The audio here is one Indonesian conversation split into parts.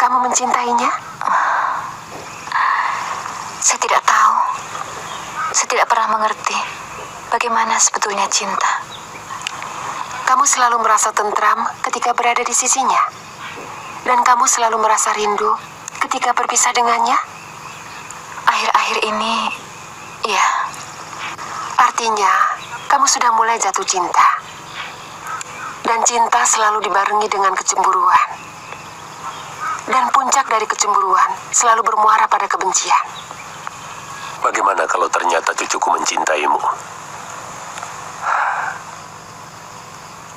kamu mencintainya? Saya tidak tahu. Saya tidak pernah mengerti bagaimana sebetulnya cinta. Kamu selalu merasa tentram ketika berada di sisinya? Dan kamu selalu merasa rindu ketika berpisah dengannya? Akhir-akhir ini, ya. Artinya, kamu sudah mulai jatuh cinta. Dan cinta selalu dibarengi dengan kecemburuan. Dan puncak dari kecemburuan selalu bermuara pada kebencian. Bagaimana kalau ternyata cucuku mencintaimu?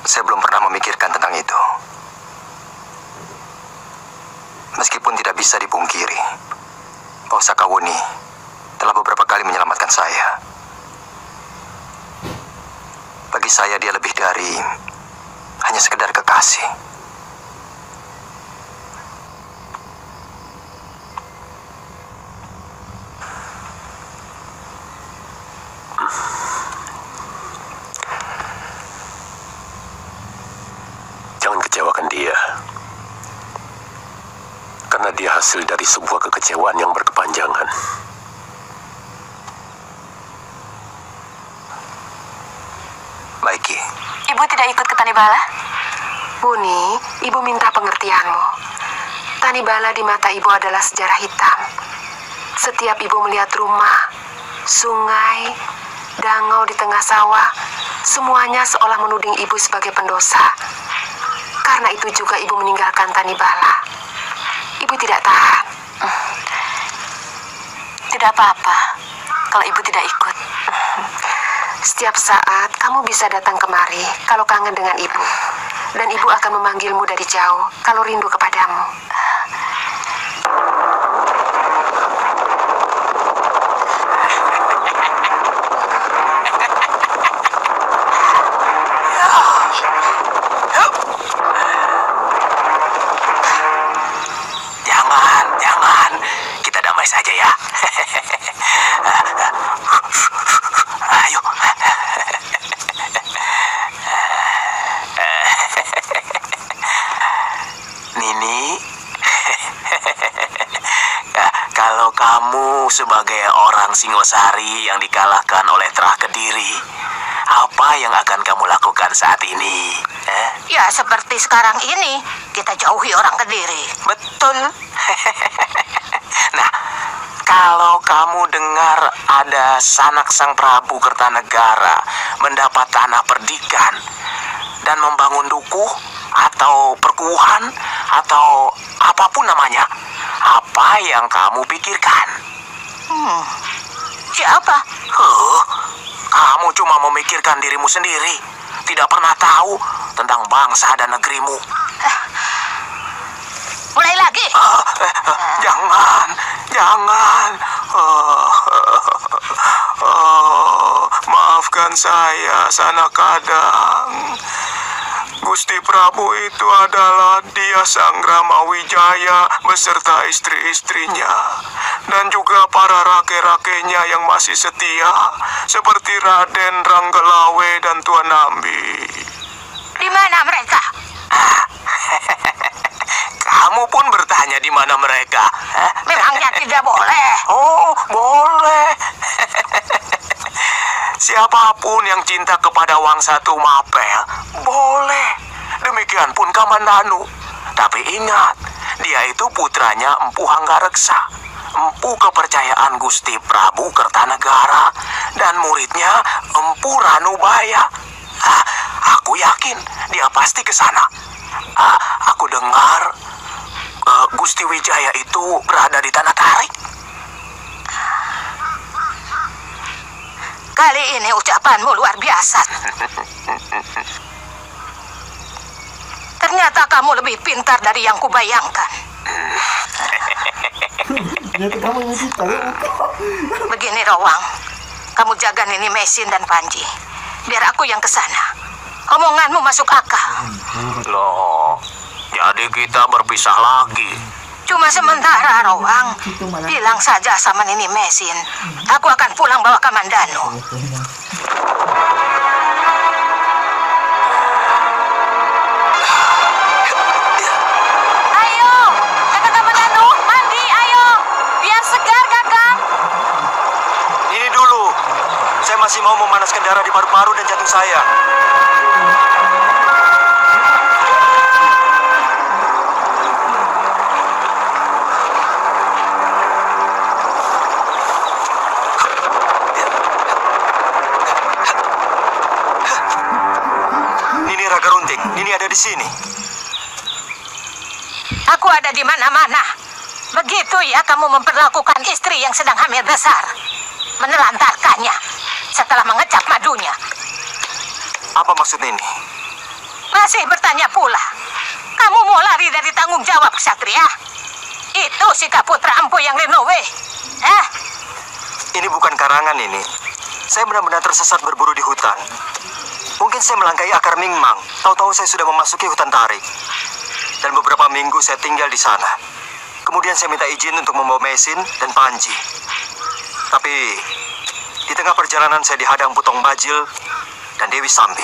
Saya belum pernah memikirkan tentang itu. Meskipun tidak bisa dipungkiri bahwa Sakawuni telah beberapa kali menyelamatkan saya. Bagi saya dia lebih dari hanya sekedar kekasih. Jangan kecewakan dia. Karena dia hasil dari sebuah kekecewaan yang berkepanjangan. Baik, Ki. Ibu tidak ikut ke Tanibala? Buni, ibu minta pengertianmu. Tanibala di mata ibu adalah sejarah hitam. Setiap ibu melihat rumah, sungai, dangau di tengah sawah, semuanya seolah menuding ibu sebagai pendosa. Karena itu juga ibu meninggalkan Tanibala. Ibu tidak tahan. Tidak apa-apa kalau ibu tidak ikut. Setiap saat kamu bisa datang kemari kalau kangen dengan ibu. Dan ibu akan memanggilmu dari jauh kalau rindu kepadamu. Jangan. Kita damai saja ya. Ayo. Nini, kalau kamu sebagai orang Singosari yang dikalahkan oleh Trah Kediri, apa yang akan kamu lakukan saat ini? Ya seperti sekarang ini, kita jauhi orang Kediri. Betul. Nah, kalau kamu dengar ada sanak sang Prabu Kertanegara mendapat tanah perdikan dan membangun dukuh atau perkuhan atau apapun namanya, apa yang kamu pikirkan? Siapa? Kamu cuma memikirkan dirimu sendiri, tidak pernah tahu tentang bangsa dan negerimu. Mulai lagi? Jangan. Maafkan saya, Sanak Kadang. Gusti Prabu itu adalah dia Sang Ramawijaya beserta istri-istrinya dan juga para rake-rakenya yang masih setia seperti Raden Ranggelawe dan Tuan Nambi. Di mana mereka? Kamu pun bertanya di mana mereka? Memangnya tidak boleh? Oh, boleh. Siapapun yang cinta kepada Wangsa Tumapel, boleh. Demikian pun Kamandanu. Tapi ingat, dia itu putranya Empu Hanggareksa, empu kepercayaan Gusti Prabu Kertanegara, dan muridnya Empu Ranubaya. Aku yakin dia pasti ke sana. Aku dengar Gusti Wijaya itu berada di Tanah Tarik. Kali ini ucapanmu luar biasa. Ternyata kamu lebih pintar dari yang kubayangkan. Begini, Rowang. Kamu jaga Nini Mesin dan Panji. Biar aku yang ke sana. Omonganmu masuk akal. Loh, jadi kita berpisah lagi. Cuma sementara, Rowang. Bilang saja sama Nini Mesin. Aku akan pulang bawa Kamandanu. Ayo, jaga masih mau memanaskan darah di paru-paru dan jantung saya. Nini Raga Runting, Nini ada di sini. Aku ada di mana-mana. Begitu ya kamu memperlakukan istri yang sedang hamil besar. Menelantarkannya setelah mengecap madunya. Apa maksud Nini? Masih bertanya pula. Kamu mau lari dari tanggung jawab, Ksatria? Itu sikap putra empu yang Linowe. Ini bukan karangan, Nini. Saya benar-benar tersesat berburu di hutan. Mungkin saya melangkahi akar Mingmang. Tahu-tahu saya sudah memasuki hutan tarik. Dan beberapa minggu saya tinggal di sana. Kemudian saya minta izin untuk membawa Mesin dan Panji. Tapi di tengah perjalanan saya dihadang Putong Bajil dan Dewi Sambi.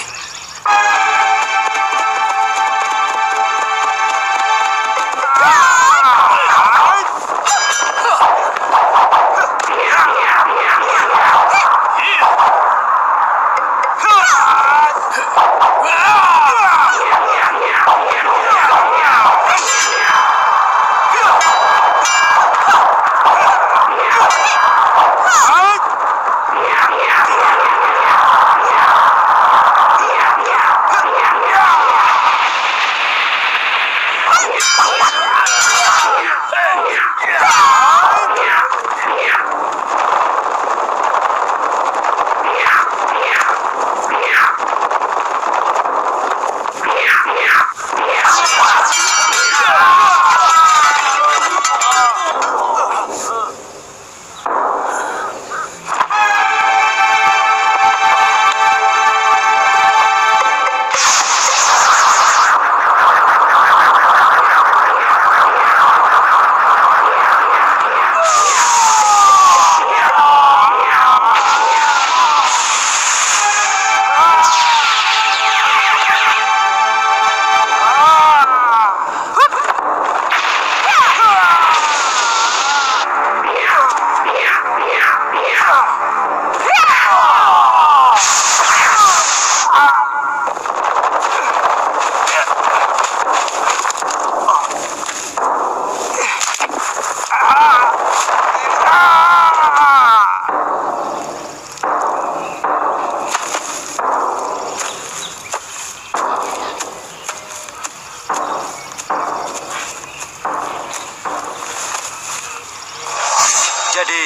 Jadi,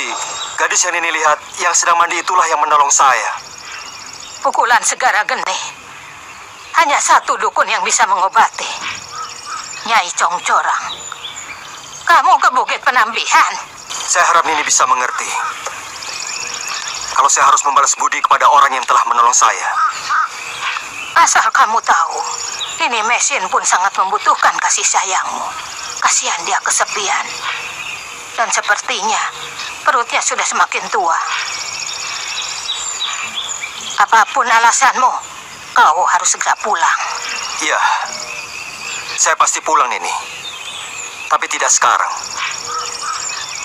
gadis yang Nini lihat yang sedang mandi itulah yang menolong saya. Pukulan segara geni. Hanya satu dukun yang bisa mengobati. Nyai Congcorang. Kamu ke Bukit Penambihan. Saya harap Nini bisa mengerti. Kalau saya harus membalas budi kepada orang yang telah menolong saya. Asal kamu tahu, Nini Mesin pun sangat membutuhkan kasih sayangmu. Kasihan dia kesepian. Dan sepertinya perutnya sudah semakin tua. Apapun alasanmu, kau harus segera pulang. Iya, saya pasti pulang, Nini. Tapi tidak sekarang.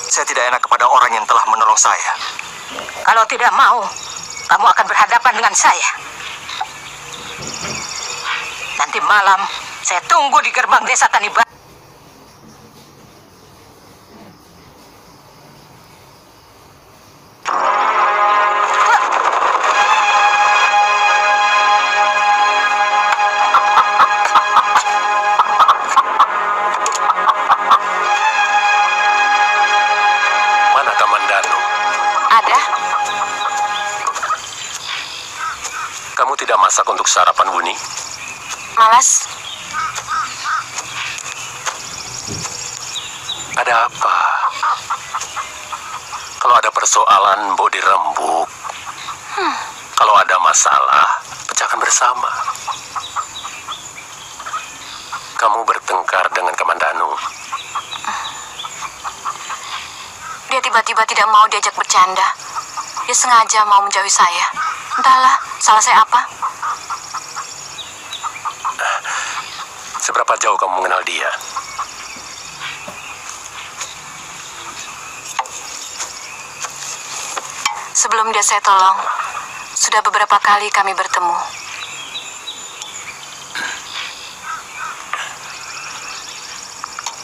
Saya tidak enak kepada orang yang telah menolong saya. Kalau tidak mau, kamu akan berhadapan dengan saya. Nanti malam, saya tunggu di gerbang desa Tanibala. Kamu tidak masak untuk sarapan, Wuni? Malas. Ada apa? Kalau ada persoalan, Mbok dirembuk. Kalau ada masalah, pecahkan bersama. Kamu bertengkar dengan Kamandanu. Dia tiba-tiba tidak mau diajak bercanda. Dia sengaja mau menjauhi saya. Entahlah, salah saya apa? Seberapa jauh kamu mengenal dia? Sebelum dia saya tolong, sudah beberapa kali kami bertemu.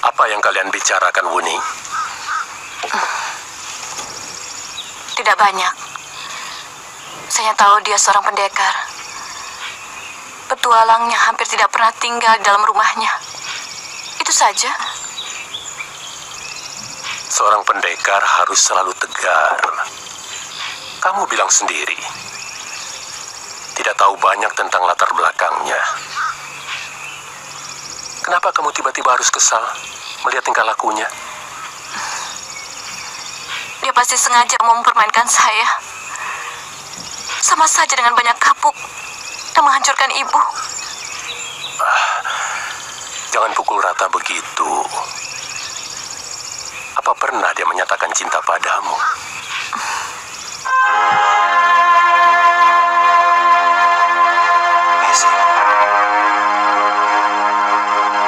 Apa yang kalian bicarakan, Wuni? Tidak banyak. Saya tahu dia seorang pendekar. Petualangnya hampir tidak pernah tinggal di dalam rumahnya. Itu saja. Seorang pendekar harus selalu tegar. Kamu bilang sendiri, tidak tahu banyak tentang latar belakangnya. Kenapa kamu tiba-tiba harus kesal melihat tingkah lakunya? Dia pasti sengaja mau mempermainkan saya. Sama saja dengan banyak kapuk dan menghancurkan ibu. Jangan pukul rata begitu. Apa pernah dia menyatakan cinta padamu? Messi,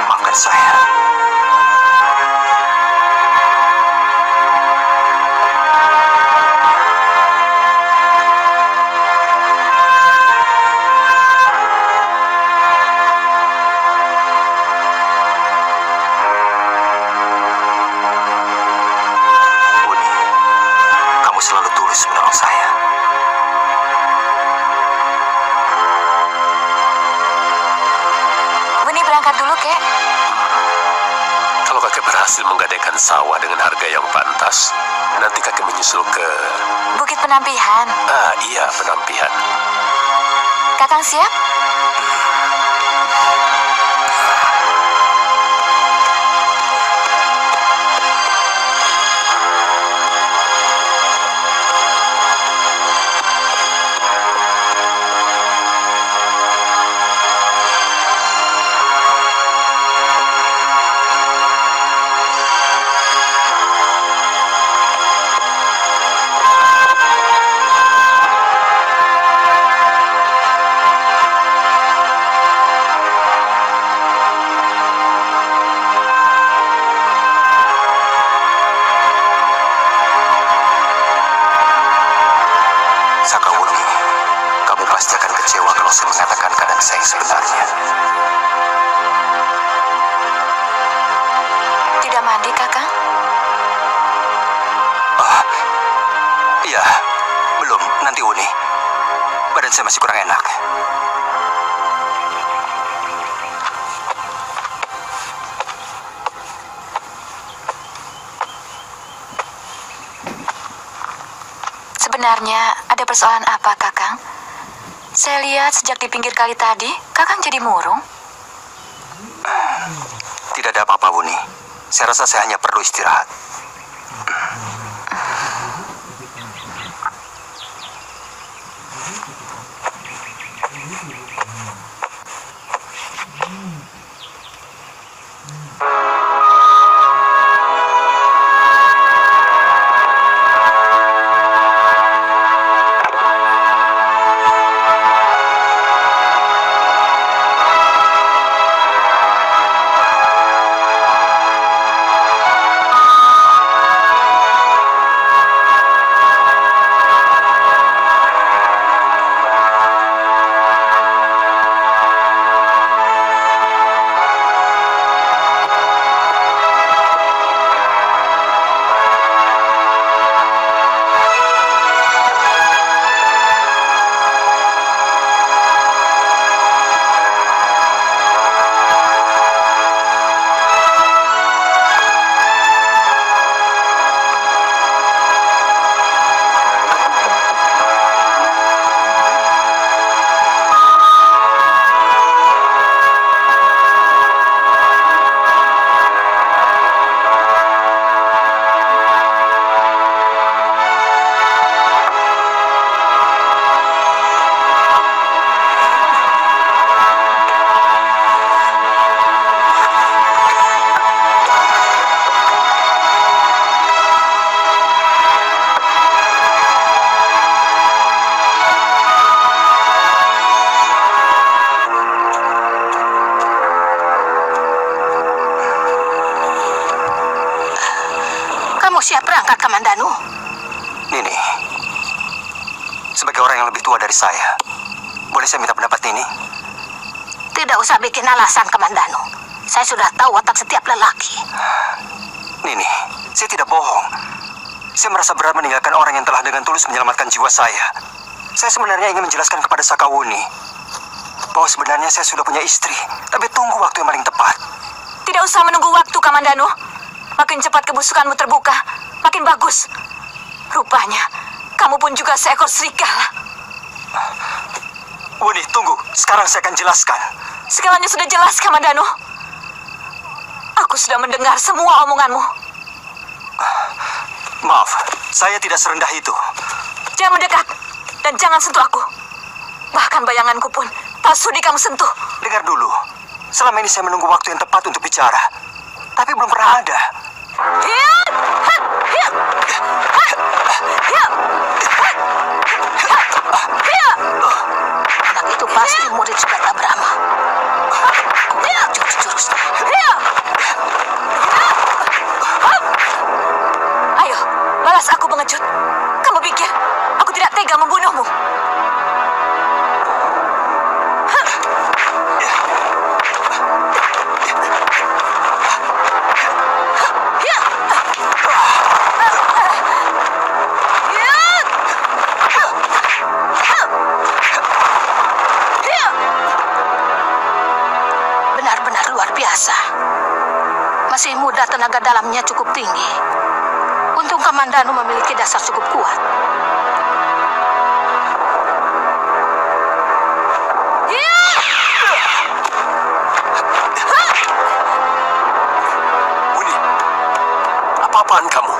maafkan saya. Buni, kamu selalu tulus menolong saya. Buni berangkat dulu, Kek. Kalau kakek berhasil menggadaikan sawah dengan harga yang pantas, nanti kakek menyusul ke... Bukit Penampihan. Iya, Penampihan. Kakang siap? Sakawuni, kamu pasti akan kecewa kalau saya mengatakan keadaan saya yang sebenarnya. Tidak mandi, Kakang? Iya, belum. Nanti Uni. Badan saya masih kurang enak. Sebenarnya ada persoalan apa, Kakang? Saya lihat sejak di pinggir kali tadi, Kakang jadi murung. Tidak ada apa-apa, Uni. Saya rasa saya hanya perlu istirahat. Kamu siap berangkat, Kamandanu? Nini, sebagai orang yang lebih tua dari saya. Boleh saya minta pendapat Nini? Tidak usah bikin alasan, Kamandanu. Saya sudah tahu watak setiap lelaki. Nini, saya tidak bohong. Saya merasa berat meninggalkan orang yang telah dengan tulus menyelamatkan jiwa saya. Saya sebenarnya ingin menjelaskan kepada Sakawuni bahwa sebenarnya saya sudah punya istri, tapi tunggu waktu yang paling tepat. Tidak usah menunggu waktu, Kamandanu. Makin cepat kebusukanmu terbuka, makin bagus. Rupanya, kamu pun juga seekor serigala. Wuni, tunggu. Sekarang saya akan jelaskan. Segalanya sudah jelas, Kamandanu. Aku sudah mendengar semua omonganmu. Maaf, saya tidak serendah itu. Jangan mendekat dan jangan sentuh aku. Bahkan bayanganku pun tak sudi kamu sentuh. Dengar dulu. Selama ini saya menunggu waktu yang tepat untuk bicara, tapi belum pernah ada. Anak itu pasti murid Sugata Brahma. Jurus-jurusnya. Ayo, balas aku pengecut. Kamu pikir aku tidak tega membunuhmu? Benar-benar luar biasa. Masih muda, tenaga dalamnya cukup tinggi. Untung Kamandanu memiliki dasar cukup kuat. Wuni, apa-apaan kamu?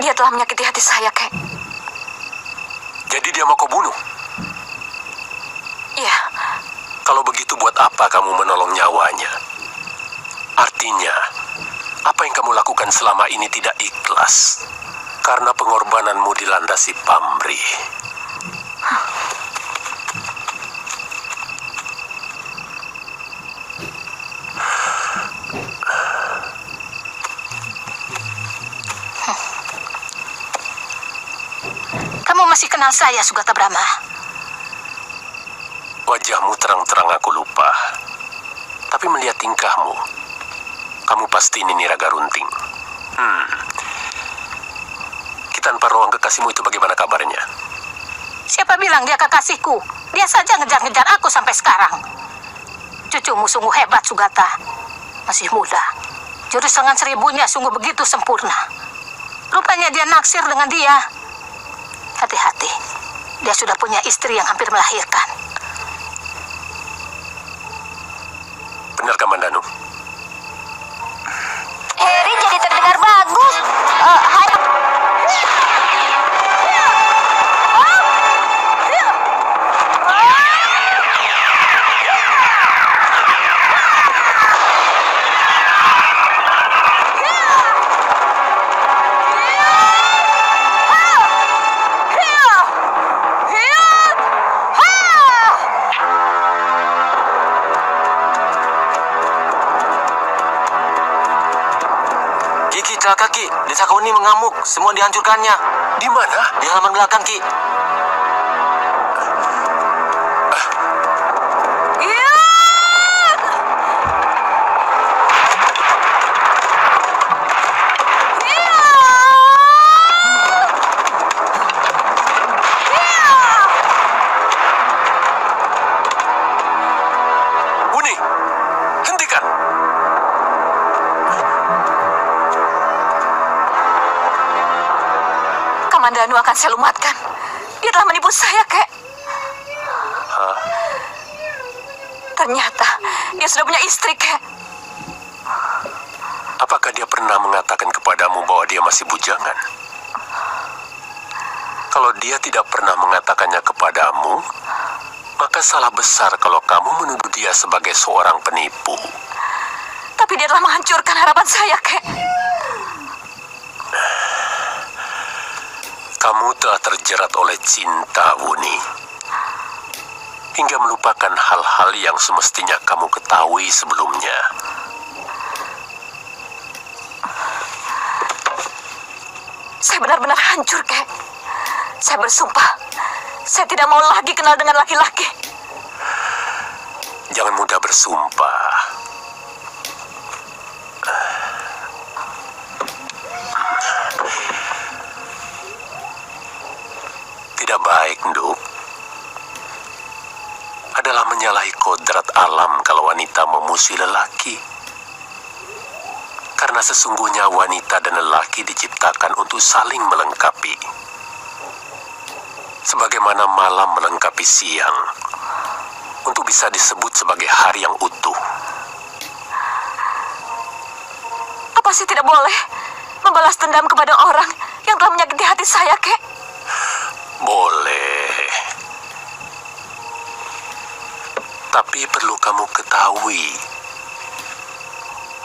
Dia telah menyakiti hati saya, Kek. Jadi dia mau kau bunuh? Iya, Kalau begitu buat apa kamu menolong nyawanya? Artinya, apa yang kamu lakukan selama ini tidak ikhlas. Karena pengorbananmu dilandasi pamrih. Kamu masih kenal saya, Sugata Brahma? Wajahmu terang-terang aku lupa. Tapi melihat tingkahmu, kamu pasti Nini Raga Runting. Tanpa ruang kekasihmu itu bagaimana kabarnya? Siapa bilang dia kekasihku? Dia saja ngejar-ngejar aku sampai sekarang. Cucumu sungguh hebat, Sugata. Masih muda. Jurus serangan seribunya sungguh begitu sempurna. Rupanya dia naksir dengan dia. Hati-hati. Dia sudah punya istri yang hampir melahirkan. Benar, Kamandanu? Harry jadi terdengar bagus. Kaki, desa Kauni mengamuk, semua dihancurkannya. Di mana? Di halaman belakang, Ki. Buni, hentikan! Kamandanu akan saya lumatkan. Dia telah menipu saya, Kek. Hah? Ternyata dia sudah punya istri, Kek. Apakah dia pernah mengatakan kepadamu bahwa dia masih bujangan? Kalau dia tidak pernah mengatakannya kepadamu, maka salah besar kalau kamu menuduh dia sebagai seorang penipu. Tapi dia telah menghancurkan harapan saya, Kek. Kamu telah terjerat oleh cinta, Wuni. Hingga melupakan hal-hal yang semestinya kamu ketahui sebelumnya. Saya benar-benar hancur, Kek. Saya bersumpah, saya tidak mau lagi kenal dengan laki-laki. Jangan mudah bersumpah. Tidak baik, Nduk. Adalah menyalahi kodrat alam kalau wanita memusuhi lelaki. Karena sesungguhnya wanita dan lelaki diciptakan untuk saling melengkapi. Sebagaimana malam melengkapi siang, untuk bisa disebut sebagai hari yang utuh. Apa sih tidak boleh membalas dendam kepada orang yang telah menyakiti hati saya, Kek? Boleh. Tapi perlu kamu ketahui,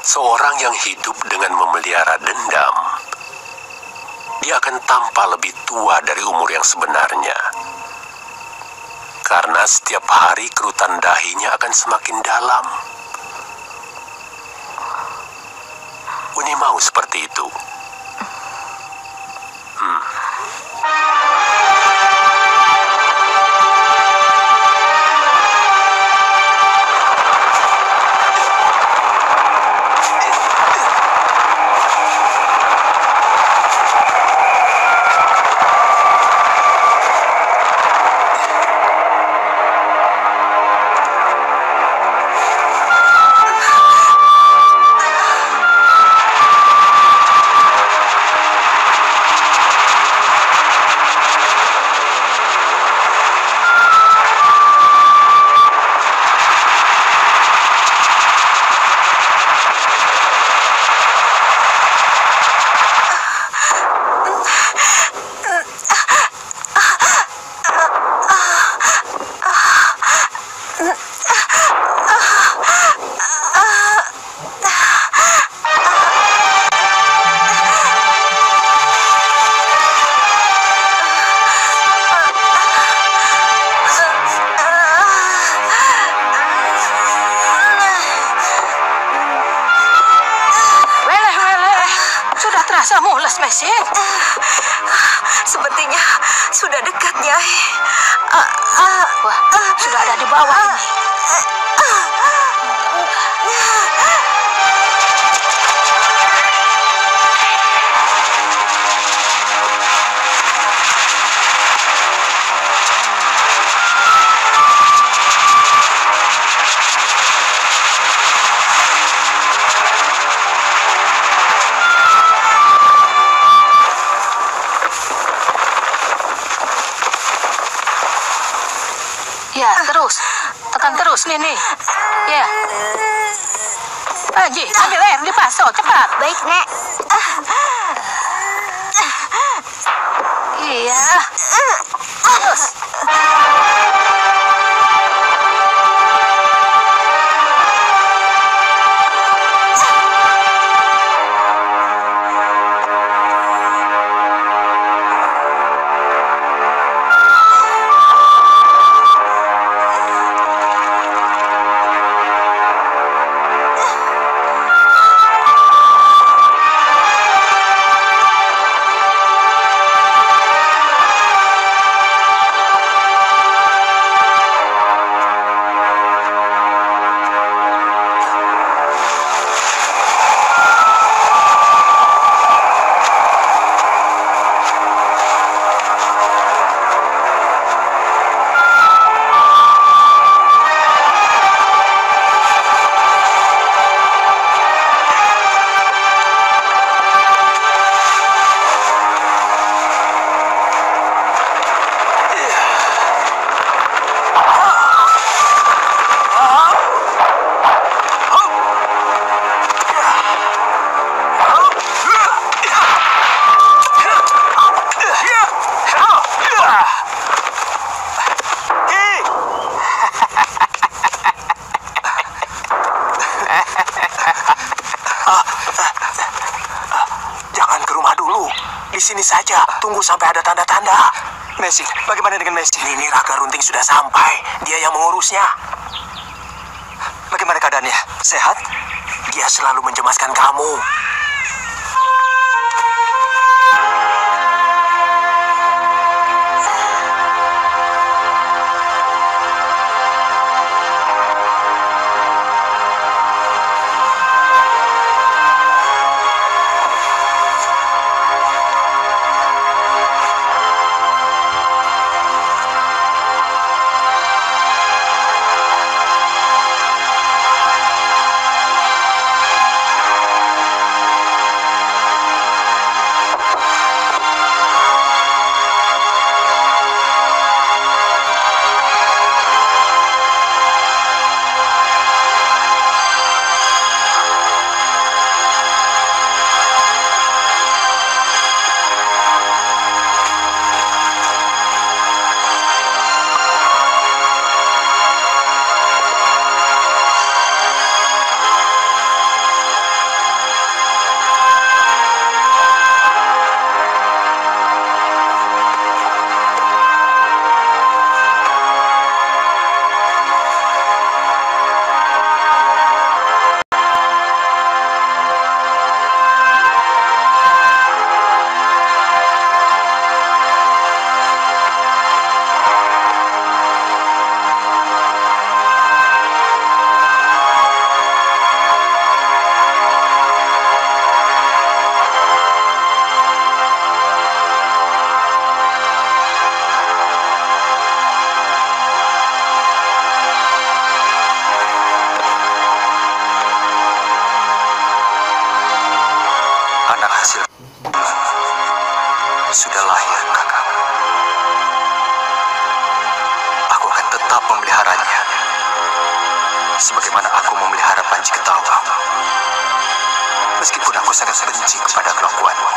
seorang yang hidup dengan memelihara dendam, dia akan tampak lebih tua dari umur yang sebenarnya. Karena setiap hari kerutan dahinya akan semakin dalam. Uni mau seperti itu. Terasa mules, Mesin. Sepertinya sudah dekat, Nyai. Wah, sudah ada di bawah ini. Ya, terus. Tekan terus, Nini. Ya. Haji, ambil air di paso, cepat. Baik, Nek. Iya. Terus. Jangan ke rumah dulu. Di sini saja. Tunggu sampai ada tanda-tanda. Mesin, bagaimana dengan Mesin? Nini Raga Runting sudah sampai. Dia yang mengurusnya. Bagaimana keadaannya? Sehat? Dia selalu mencemaskan kamu. memeliharanya. Sebagaimana aku memelihara Panji Ketawa. Meskipun aku sangat benci kepada kelakuanmu.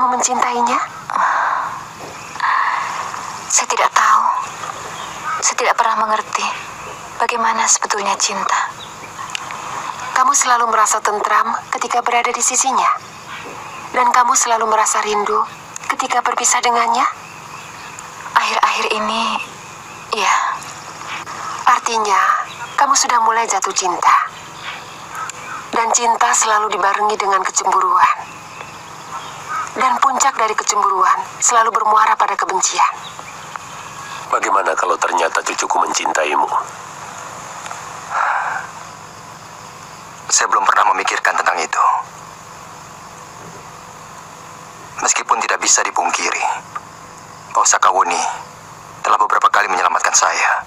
Mencintainya? Saya tidak tahu. Saya tidak pernah mengerti bagaimana sebetulnya cinta. Kamu selalu merasa tentram ketika berada di sisinya? Dan kamu selalu merasa rindu ketika berpisah dengannya? Akhir-akhir ini, ya. Artinya, kamu sudah mulai jatuh cinta. Dan cinta selalu dibarengi dengan kecemburuan. Dan puncak dari kecemburuan selalu bermuara pada kebencian. Bagaimana kalau ternyata cucuku mencintaimu? Saya belum pernah memikirkan tentang itu. Meskipun tidak bisa dipungkiri bahwa Sakawuni telah beberapa kali menyelamatkan saya.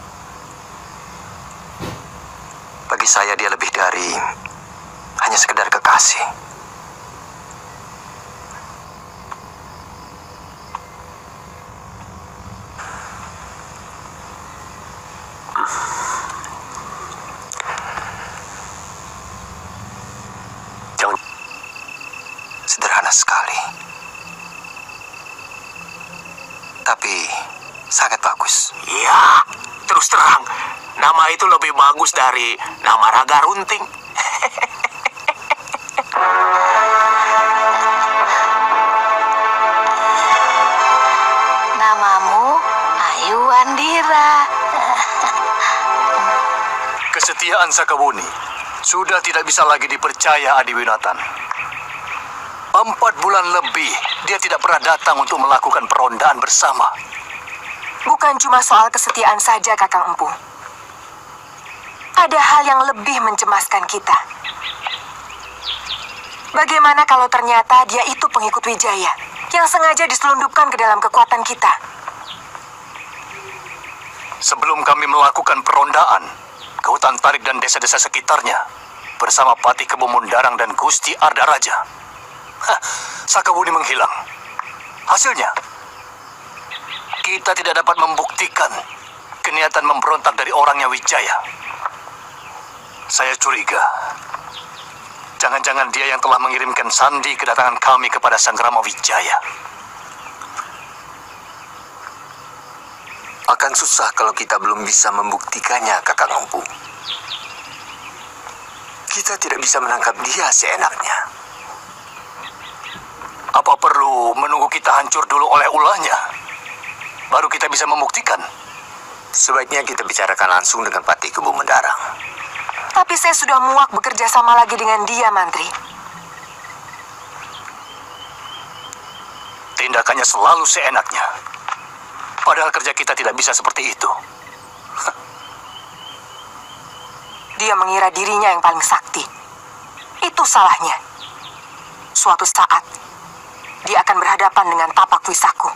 Bagi saya dia lebih dari hanya sekedar kekasih. Sederhana sekali. Tapi sangat bagus. Ya, terus terang, nama itu lebih bagus dari nama Raga Runting. Namamu Ayu Andira. Kesetiaan Sakawuni sudah tidak bisa lagi dipercaya, Adiwinatan. 4 bulan lebih dia tidak pernah datang untuk melakukan perondaan bersama. Bukan cuma soal kesetiaan saja, Kakang Empu. Ada hal yang lebih mencemaskan kita. Bagaimana kalau ternyata dia itu pengikut Wijaya yang sengaja diselundupkan ke dalam kekuatan kita? Sebelum kami melakukan perondaan ke hutan Tarik dan desa-desa sekitarnya bersama Patih Kebo Mundarang dan Gusti Arda Raja, Sakawuni menghilang. Hasilnya, kita tidak dapat membuktikan keniatan memberontak dari orangnya Wijaya. Saya curiga, jangan-jangan dia yang telah mengirimkan sandi kedatangan kami kepada Sanggrama Wijaya. Akan susah kalau kita belum bisa membuktikannya, Kakang Empu. Kita tidak bisa menangkap dia seenaknya. Apa perlu menunggu kita hancur dulu oleh ulahnya, baru kita bisa membuktikan? Sebaiknya kita bicarakan langsung dengan Patih Kebo Mundarang. Tapi saya sudah muak bekerja sama lagi dengan dia, Mantri. Tindakannya selalu seenaknya. Padahal kerja kita tidak bisa seperti itu. Dia mengira dirinya yang paling sakti. Itu salahnya. Suatu saat, dia akan berhadapan dengan tapak Wisaku.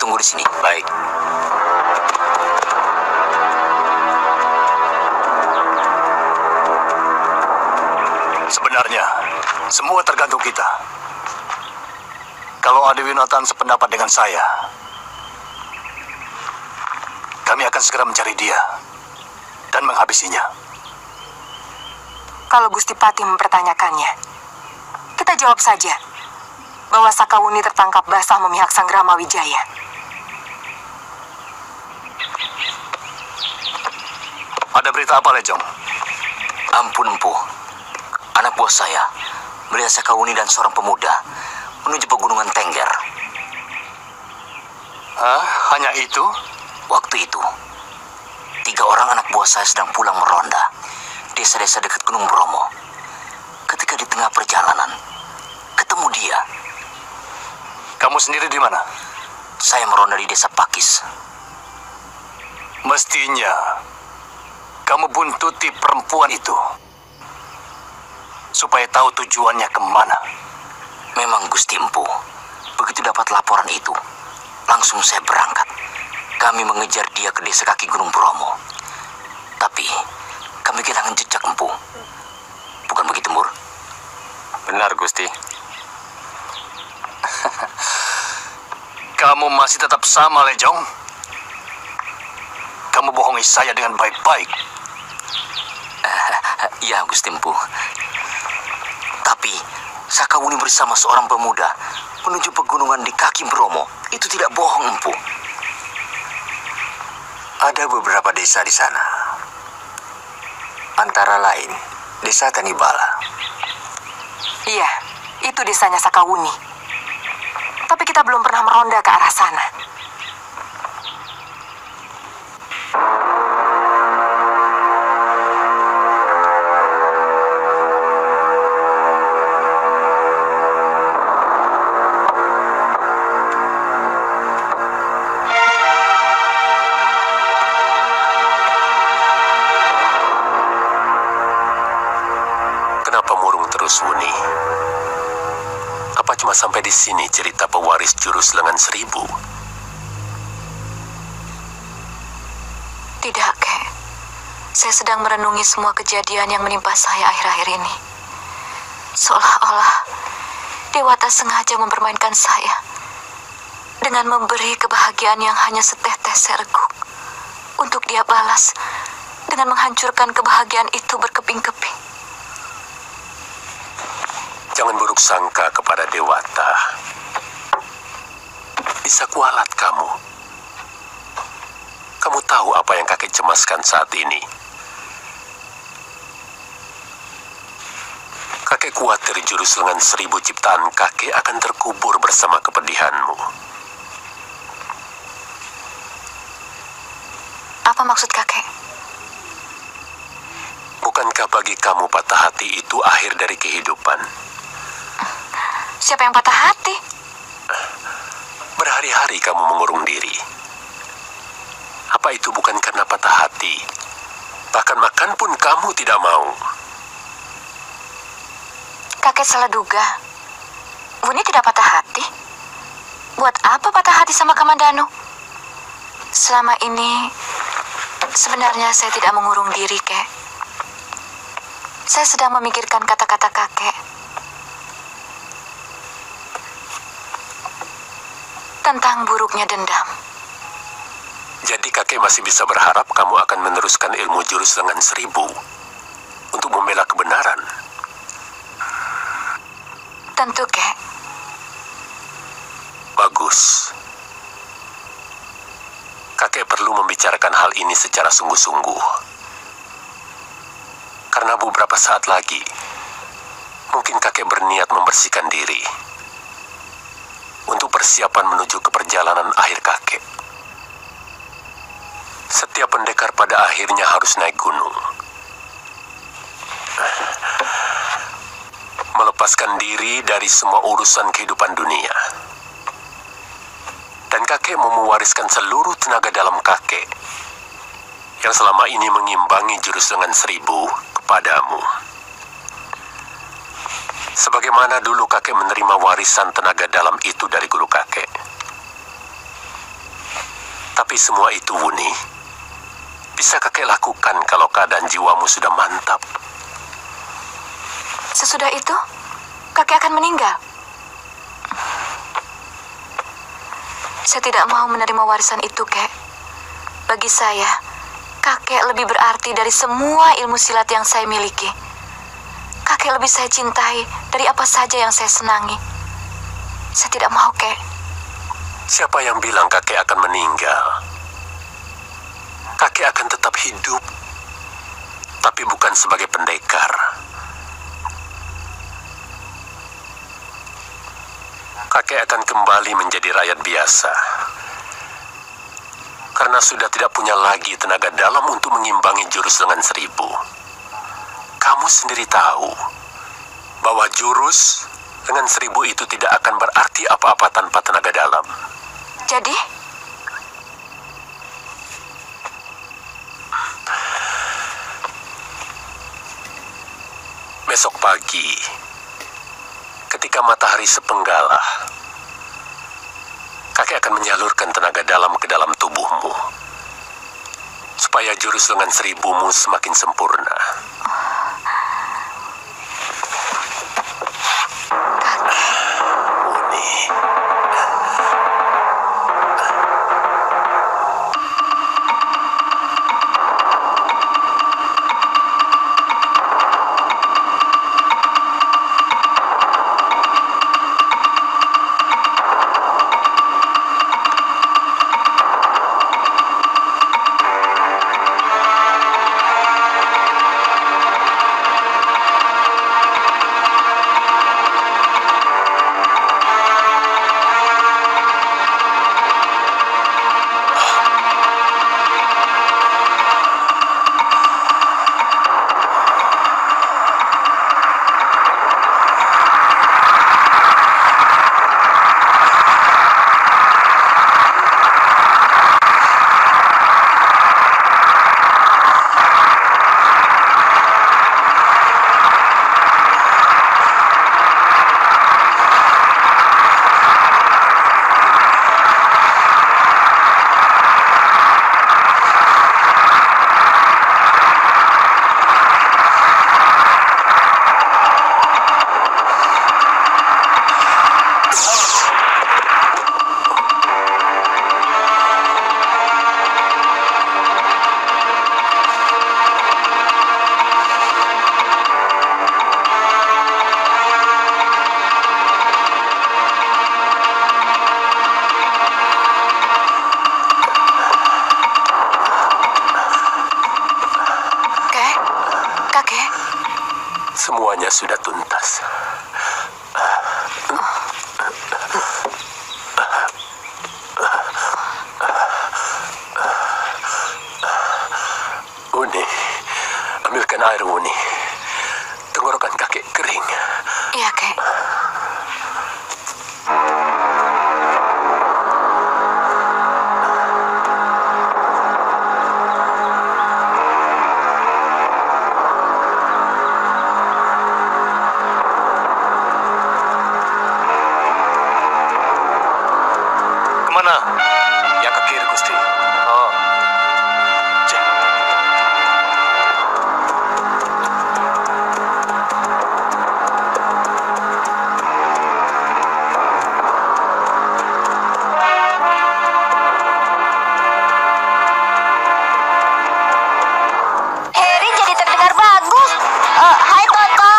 Tunggu di sini. Baik. Sebenarnya, semua tergantung kita. Kalau Adiwinatan sependapat dengan saya, kami akan segera mencari dia dan menghabisinya. Kalau Gusti Patih mempertanyakannya, kita jawab saja bahwa Sakawuni tertangkap basah memihak Sanggrama Wijaya. Ada berita apa, Lejong? Ampun, Empu. Anak buah saya melihat Sakawuni dan seorang pemuda menuju pegunungan Tengger. Hah? Hanya itu? Waktu itu, 3 orang anak buah saya sedang pulang meronda desa-desa dekat Gunung Bromo. Ketika di tengah perjalanan, ketemu dia. Kamu sendiri di mana? Saya meronda di desa Pakis. Mestinya kamu buntuti perempuan itu supaya tahu tujuannya kemana. Memang, Gusti Empu. Begitu dapat laporan itu, langsung saya berangkat. Kami mengejar dia ke desa kaki Gunung Bromo. Tapi kami kehilangan jejak, Empu. Bukan begitu, Mur? Benar, Gusti. Kamu masih tetap sama, Lejong. Kamu bohongi saya dengan baik-baik. Iya, Gusti Empu. Tapi Sakawuni bersama seorang pemuda menuju pegunungan di kaki Bromo. Itu tidak bohong, Empu. Ada beberapa desa di sana. Antara lain, desa Tanibala. Iya, itu desanya Sakawuni. Tapi kita belum pernah meronda ke arah sana. Kenapa murung terus, Wuni? Apa cuma sampai di sini cerita pewaris jurus lengan 1000? Tidak, Kek. Saya sedang merenungi semua kejadian yang menimpa saya akhir-akhir ini. Seolah-olah Dewata sengaja mempermainkan saya dengan memberi kebahagiaan yang hanya setetes serguk untuk dia balas dengan menghancurkan kebahagiaan itu berkeping-keping. Jangan buruk sangka kepada Dewata. bisa kualat kamu. Kamu tahu apa yang kakek cemaskan saat ini? Kakek khawatir jurus lengan 1000 ciptaan kakek akan terkubur bersama kepedihanmu. Apa maksud kakek? Bukankah bagi kamu patah hati itu akhir dari kehidupan? Siapa yang patah hati? Berhari-hari kamu mengurung diri. Apa itu bukan karena patah hati? Bahkan makan pun kamu tidak mau. Kakek salah duga. Wuni tidak patah hati. Buat apa patah hati sama Kamandanu? Selama ini, sebenarnya saya tidak mengurung diri, Kek. Saya sedang memikirkan kata-kata kakek. Tentang buruknya dendam. Jadi kakek masih bisa berharap kamu akan meneruskan ilmu jurus lengan 1000 untuk membela kebenaran. Tentu, Kek. Bagus. Kakek perlu membicarakan hal ini secara sungguh-sungguh. Karena beberapa saat lagi, mungkin kakek berniat membersihkan diri untuk persiapan menuju ke perjalanan akhir kakek. Setiap pendekar pada akhirnya harus naik gunung. Melepaskan diri dari semua urusan kehidupan dunia. Dan kakek mau mewariskan seluruh tenaga dalam kakek yang selama ini mengimbangi jurus lengan 1000 kepadamu. Sebagaimana dulu kakek menerima warisan tenaga dalam itu dari guru kakek. Tapi semua itu, Wuni, bisa kakek lakukan kalau keadaan jiwamu sudah mantap. Sesudah itu, kakek akan meninggal. Saya tidak mau menerima warisan itu, Kek. Bagi saya, kakek lebih berarti dari semua ilmu silat yang saya miliki. Kakek lebih saya cintai dari apa saja yang saya senangi. Saya tidak mau, Kek. Siapa yang bilang kakek akan meninggal? Kakek akan tetap hidup, tapi bukan sebagai pendekar. Kakek akan kembali menjadi rakyat biasa. Karena sudah tidak punya lagi tenaga dalam untuk mengimbangi jurus lengan 1000. Kamu sendiri tahu bahwa jurus lengan 1000 itu tidak akan berarti apa-apa tanpa tenaga dalam. Jadi? Besok pagi, ketika matahari sepenggalah, kakek akan menyalurkan tenaga dalam ke dalam tubuhmu, supaya jurus lengan 1000-mu semakin sempurna. Uni. semuanya sudah tuntas. Uni, ambilkan air, Uni. Tenggorokan kakek kering. Iya, Kek. Kemana? Yang ke kiri, Gusti. Oh. Cek. Harry jadi terdengar bagus. Hai, Toto.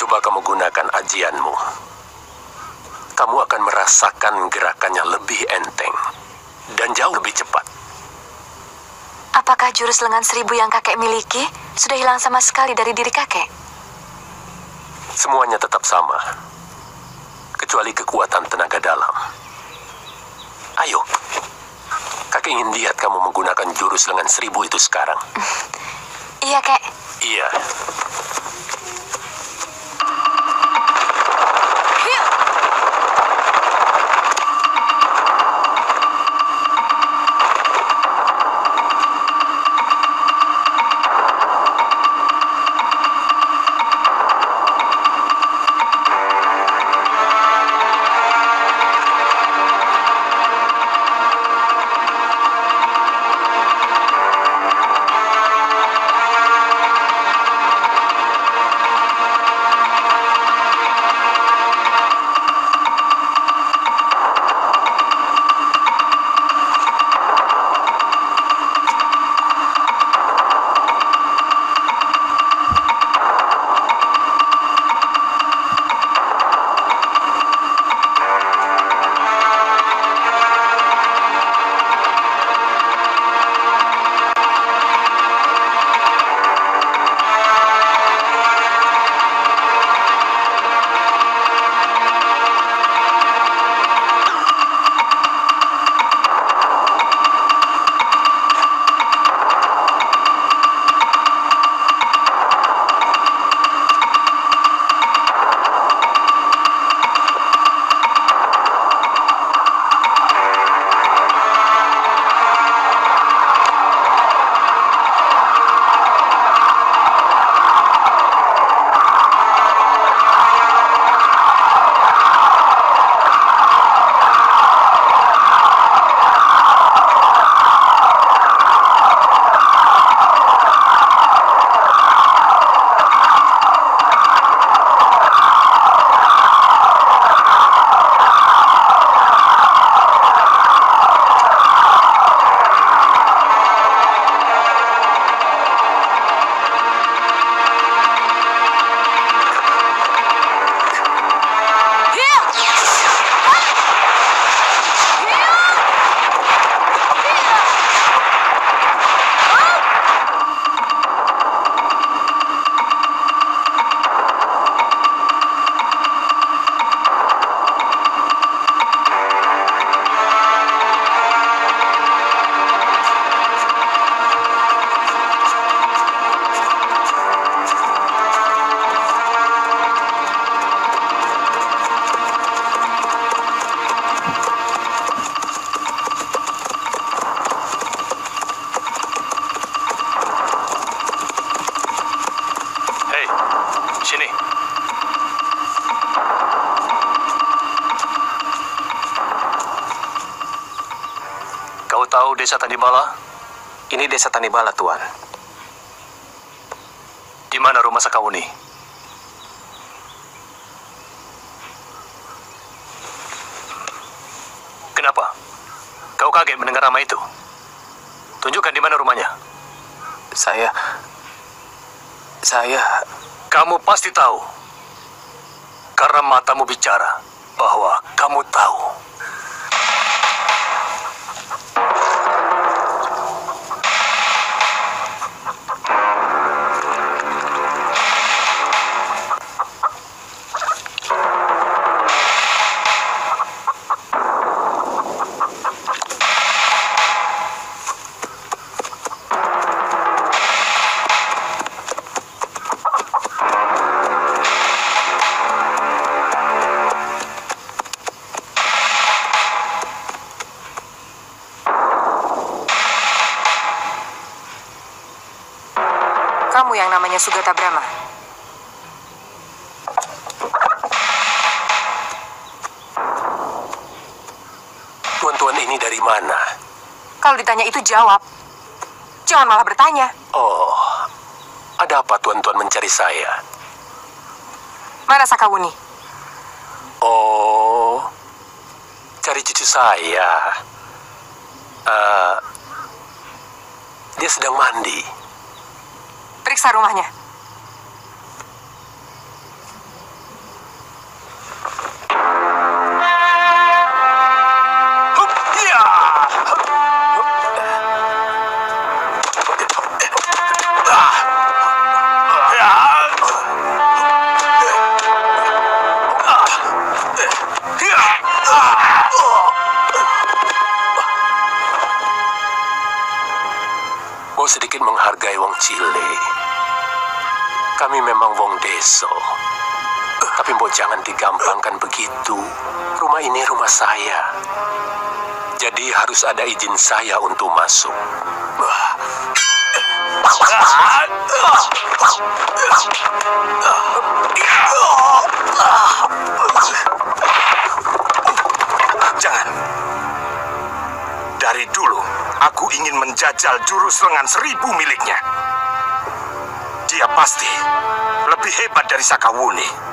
Coba kamu gunakan ajianmu. Kamu akan merasakan gerakannya lebih enteng dan jauh lebih cepat. Apakah jurus lengan 1000 yang kakek miliki sudah hilang sama sekali dari diri kakek? Semuanya tetap sama, kecuali kekuatan tenaga dalam. Ayo, kakek ingin lihat kamu menggunakan jurus lengan 1000 itu sekarang. Iya, Kek. Iya. Sini. Kau tahu desa Tanibala? Ini desa Tanibala, Tuan. Di mana rumah Sakauni? Kenapa? Kau kaget mendengar nama itu? Tunjukkan di mana rumahnya. Saya... Kamu pasti tahu. Karena matamu bicara bahwa kamu tahu. Kamu yang namanya Sugata Brahma. Tuan-tuan ini dari mana? Kalau ditanya itu jawab. Jangan malah bertanya. Oh, ada apa tuan-tuan mencari saya? Mana Sakawuni? Oh, cari cucu saya. Dia sedang mandi. Periksa rumahnya. Mau sedikit menghargai wong Cile. Kami memang wong deso. Tapi mau jangan digampangkan begitu. Rumah ini rumah saya. Jadi harus ada izin saya untuk masuk. Jangan. Dari dulu, aku ingin menjajal jurus lengan 1000 miliknya. Dia pasti lebih hebat dari Sakawuni.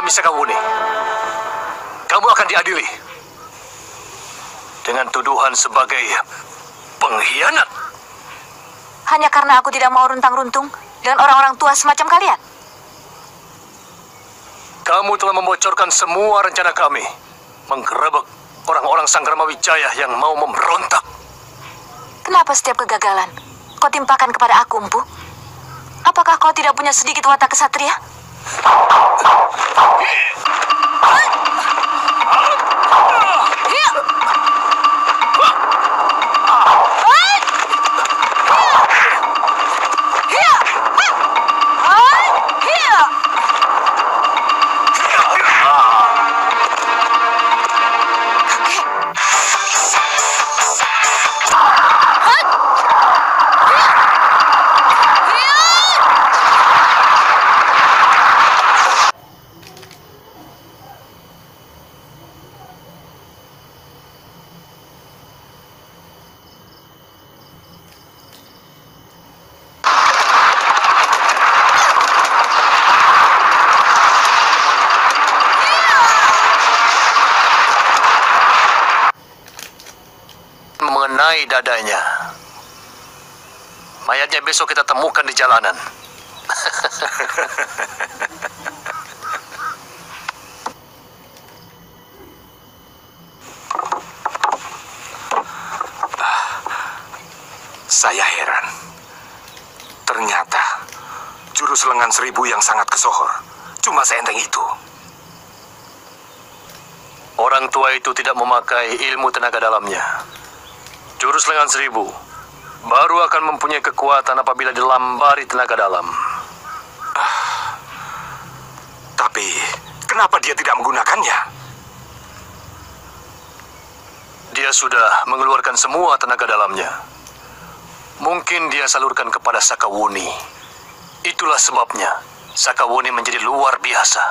Sakawuni, kamu akan diadili dengan tuduhan sebagai pengkhianat. Hanya karena aku tidak mau runtang-runtung dengan orang-orang tua semacam kalian. Kamu telah membocorkan semua rencana kami, menggerebek orang-orang Sanggrama Wijaya yang mau memberontak. Kenapa setiap kegagalan kau timpakan kepada aku, Empu? Apakah kau tidak punya sedikit watak kesatria? Mengenai dadanya, mayatnya besok kita temukan di jalanan. jurus lengan seribu yang sangat kesohor. Cuma seenteng itu. Orang tua itu tidak memakai ilmu tenaga dalamnya. Jurus lengan seribu baru akan mempunyai kekuatan apabila dilambari tenaga dalam. Tapi, kenapa dia tidak menggunakannya? Dia sudah mengeluarkan semua tenaga dalamnya. Mungkin dia salurkan kepada Sakawuni. Itulah sebabnya Sakawuni menjadi luar biasa.